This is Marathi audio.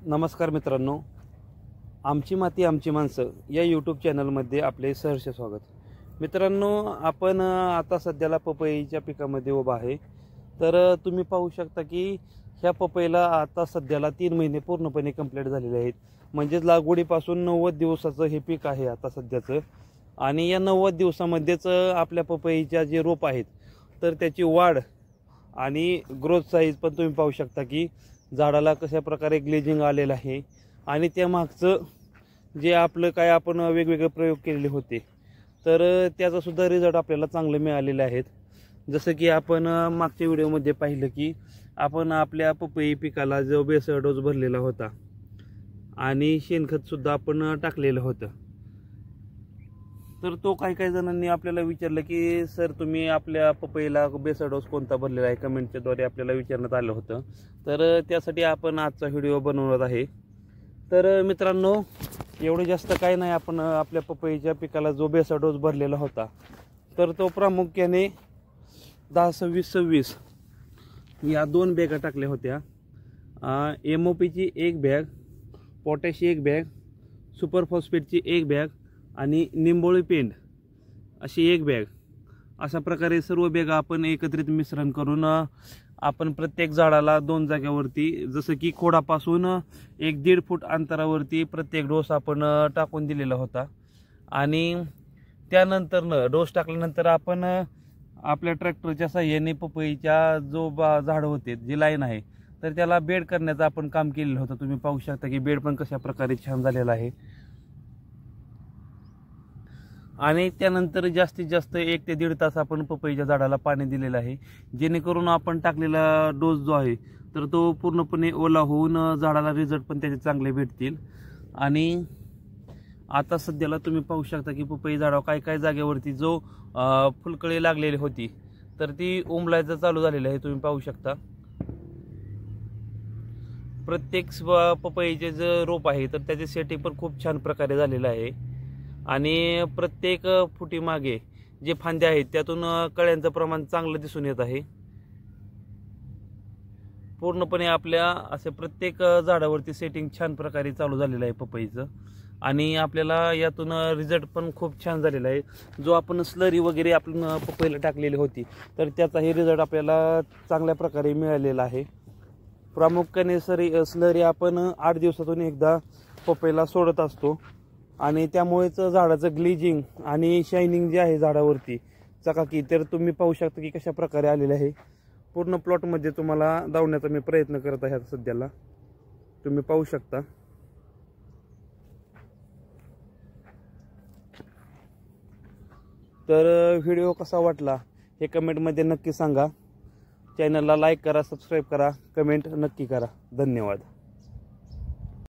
नमस्कार मित्रांनो, आमची माती आमची माणसं या यूट्यूब चॅनलमध्ये आपले सहर्ष स्वागत. मित्रांनो, आपण आता सध्याला पपईच्या पिकामध्ये उभा आहे. तर तुम्ही पाहू शकता की ह्या पपईला आता सध्याला 3 महिने पूर्णपणे कंप्लीट झालेले आहेत. म्हणजेच लागवडीपासून 90 दिवसाचं हे पीक आहे आता सध्याचं. आणि या 90 दिवसामध्येच आपल्या पपईच्या जे रोप आहेत तर त्याची वाढ आणि ग्रोथ साईज पण तुम्ही पाहू शकता की झाडाला कशा प्रकारे ग्लेजिंग आलेलं आहे. आणि त्या मागचं जे आपलं काय आपण वेगवेगळे प्रयोग केलेले होते तर त्याचा सुद्धा रिझल्ट आपल्याला चांगले मिळालेले आहेत. जसं की आपण मागच्या व्हिडिओमध्ये पाहिलं की आपण आपल्या पपई पिकाला जो बेसळ डोस भरलेला होता आणि शेणखत सुद्धा आपण टाकलेलं होतं. तर तो काही जणांनी आपल्याला विचारलं की सर तुम्ही आपल्या पपईला बेसळ डोस कोणता भरलेला आहे, कमेंटच्या द्वारे आपल्याला विचारण्यात आलं होतं. तर त्यासाठी आपण आजचा व्हिडिओ बनवत आहे. तर मित्रांनो, एवढं जास्त काही नाही, आपण आपल्या पपईच्या पिकाला जो बेसळ डोस भरलेला होता तर तो प्रामुख्याने 10-26-26 या 2 बॅगा टाकल्या होत्या. MOPची 1 बॅग, पोटॅशची 1 बॅग, सुपर फॉस्फेटची 1 बॅग आणि निंबोळी पेंड अशी 1 बॅग. अशा प्रकारे सर्व बॅगा आपण एकत्रित मिश्रण करून आपण प्रत्येक झाडाला 2 जागेवरती, जसं की खोडापासून 1-1.5 फूट अंतरावरती प्रत्येक डोस आपण टाकून दिलेला होता. आणि त्यानंतर डोस टाकल्यानंतर आपण आपल्या ट्रॅक्टरच्या साहाय्याने पपईच्या जो झाडं होते, जी लाईन आहे तर त्याला बेड करण्याचं आपण काम केलेलं होतं. तुम्ही पाहू शकता की बेड पण कशा प्रकारे छान झालेला आहे. आणि त्यानंतर जास्तीत जास्त 1 ते 1.5 तास आपण पपईच्या झाडाला पाणी दिलेलं आहे, जेणेकरून आपण टाकलेला डोस जो आहे तर तो पूर्णपणे ओला होऊन झाडाला रिझल्ट पण त्याचे चांगले भेटतील. आणि आता सध्याला तुम्ही पाहू शकता की पपई झाडावर काय जागेवरती जो फुलकळी लागलेली होती तर ती उमलायचं चालू झालेलं आहे. तुम्ही पाहू शकता प्रत्येक पपईचे जे रोप आहे तर त्याचे सेटिंग पण खूप छान प्रकारे झालेलं आहे. आणि प्रत्येक फुटी मागे जे फांद्या आहेत त्यातून कळ्यांचं प्रमाण चांगलं दिसून येत आहे. पूर्णपणे आपल्या असे प्रत्येक झाडावरती सेटिंग छान प्रकारे चालू झालेलं आहे पपईचं. आणि आपल्याला यातून रिझल्ट पण खूप छान झालेला आहे. जो आपण स्लरी वगैरे आपण पपईला टाकलेली होती तर त्याचाही रिझल्ट आपल्याला चांगल्या प्रकारे मिळालेला आहे. प्रामुख्याने स्लरी आपण 8 दिवसातून एकदा पपईला सोडत असतो. आणि त्यामुळेच झाडाचं ग्लेजिंग आणि शायनिंग जे आहे झाडावरती चकाकी, तर तुम्ही पाहू शकता की कशा प्रकारे आलेले आहे. पूर्ण प्लॉटमध्ये तुम्हाला दावण्याचा मी प्रयत्न करत आहे आता सध्याला, तुम्ही पाहू शकता. तर व्हिडिओ कसा वाटला हे कमेंटमध्ये नक्की सांगा. चॅनलला लाईक करा, सबस्क्राईब करा, कमेंट नक्की करा. धन्यवाद.